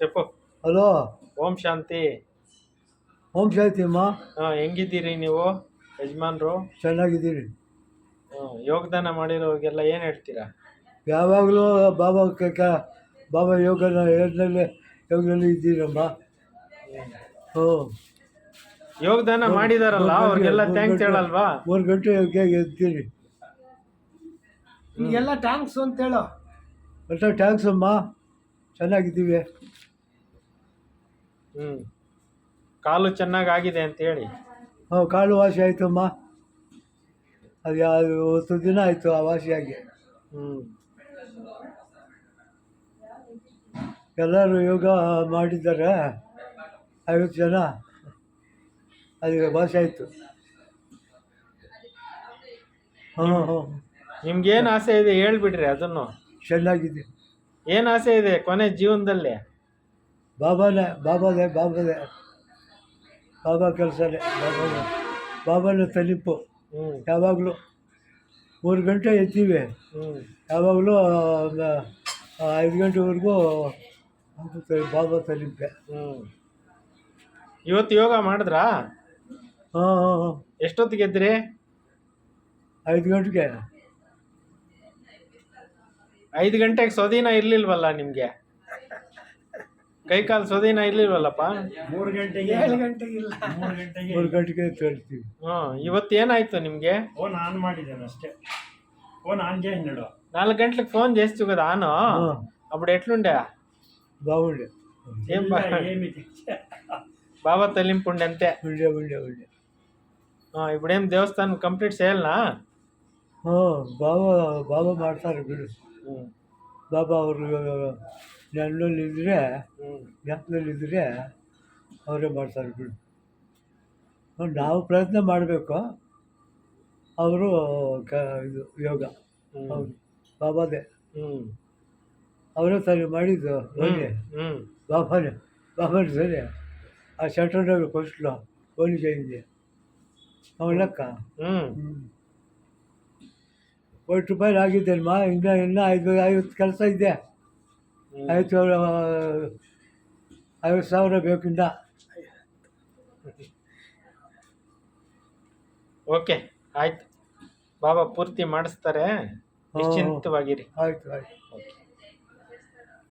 చెప్పు. ಹಲೋ, ಓಂ ಶಾಂತಿ. ಓಂ ಶಾಂತಿ ಅಮ್ಮ. ಹೆಂಗಿದ್ದೀರಿ ನೀವು ಯಜಮಾನ್ರು? ಚೆನ್ನಾಗಿದ್ದೀನಿ. ಯೋಗದಾನ ಮಾಡಿರೋರಿಗೆಲ್ಲ ಏನು ಹೇಳ್ತೀರಾ? ಯಾವಾಗಲೂ ಬಾಬಾ ಬಾಬಾ ಯೋಗದಲ್ಲಿ ಇದ್ದೀರಮ್ಮ. ಹ್ಞೂ. ಯೋಗದಾನ ಮಾಡಿದಾರಲ್ಲ ಅವ್ರಿಗೆಲ್ಲ ಥ್ಯಾಂಕ್ಸ್ ಹೇಳಲ್ವಾ? 3 ಗಂಟೆಗೆ ಎದ್ತೀನಿ. ಎಲ್ಲ ಟ್ಯಾಂಕ್ಸ್ ಅಂತ ಹೇಳೋ. ಮತ್ತೆ ಟ್ಯಾಂಕ್ಸ್ ಅಮ್ಮ, ಚೆನ್ನಾಗಿದ್ದೀವಿ. ಕಾಲು ಚೆನ್ನಾಗಾಗಿದೆ ಅಂತ ಹೇಳಿ. ಕಾಲು ವಾಸಿ ಆಯ್ತಮ್ಮ. ಅದು 10 ದಿನ ಆಯಿತು ಆ ವಾಸಿಯಾಗಿ. ಎಲ್ಲರೂ ಯೋಗ ಮಾಡಿದ್ದಾರೆ, 50 ಜನ. ಅದು ವಾಸಿ ಆಯಿತು. ನಿಮ್ಗೇನು ಆಸೆ ಇದೆ ಹೇಳ್ಬಿಡ್ರಿ ಅದನ್ನು. ಚೆನ್ನಾಗಿದೆ. ಏನು ಆಸೆ ಇದೆ ಕೊನೆ ಜೀವನದಲ್ಲಿ? ಬಾಬಾನೇ ಬಾಬಾ ಕೆಲಸನೇ, ಬಾಬಾನೇ ತಲಿಪು. ಯಾವಾಗಲೂ 3 ಗಂಟೆ ಎತ್ತೀವಿ, ಯಾವಾಗಲೂ 5 ಗಂಟೆವರೆಗೂ ಬಾಬಾ ತಲಿಪೆ. ಇವತ್ತು ಯೋಗ ಮಾಡಿದ್ರಾ? ಎಷ್ಟೊತ್ತಿಗೆ ಎದ್ರಿ? 5 ಗಂಟೆಗೆ. 5 ಗಂಟೆಗೆ ಸೊದಿನ ಇರ್ಲಿಲ್ವಲ್ಲ ನಿಮ್ಗೆ? ಕೈಕಾಲು ಸೊದಿನ ಇರ್ಲಿಲ್ವಲ್ಲಪ್ಪ? 3 ಗಂಟೆಗೆ 7 ಗಂಟೆಗೆ ಇಲ್ಲ, 3 ಗಂಟೆಗೆ ತರ್ತೀವಿ. ಇವತ್ತು ಏನಾಯ್ತು ನಿಮ್ಗೆ? ಫೋನ್ ಆನ್ ಮಾಡಿದ್ದೇನೆ ಅಷ್ಟೇ. ಫೋನ್ ಆನ್ చేయండి. 4 గంటలకు ఫోన్ చేస్తూ కదా ఆను. అప్పుడు ఎట్లుండే? బాగుండే. ఏం బాబా తల్లింపుండే అంతే. ఉండే. ఇప్పుడేం దేవస్థానం కంప్లీట్ చేయాలనా? ಬಾಬಾ ಮಾಡ್ತಾರೆ ಬಿಡು. ಬಾಬಾ ಅವರು ಜ್ಞಾಪನದಲ್ಲಿದ್ದರೆ ಅವರೇ ಮಾಡ್ತಾರೆ ಬಿಡು. ನಾವು ಪ್ರಯತ್ನ ಮಾಡಬೇಕು. ಅವರು ಇದು ಯೋಗ ಹೌದು, ಬಾಬಾದೇ. ಅವರೇ ಸರಿ ಮಾಡಿದ್ದು. ಬಾಬಾನೇ ಸರಿ. ಆ ಶಟರ್ನಾಗ ಫಸ್ಟ್ಲು ಹೋಲಿ ಜೈಂದೆ ಅವಳಕ್ಕ ₹1 ಆಗಿದ್ದೇನಮ್ಮ. ಇನ್ನೂ 50 ಕೆಲಸ ಇದೆ. 50,000 ಬೇಕಿಂದ. ಓಕೆ, ಆಯ್ತು. ಬಾಬಾ ಪೂರ್ತಿ ಮಾಡಿಸ್ತಾರೆ, ನಿಶ್ಚಿಂತವಾಗಿರಿ. ಆಯ್ತು. ಓಕೆ.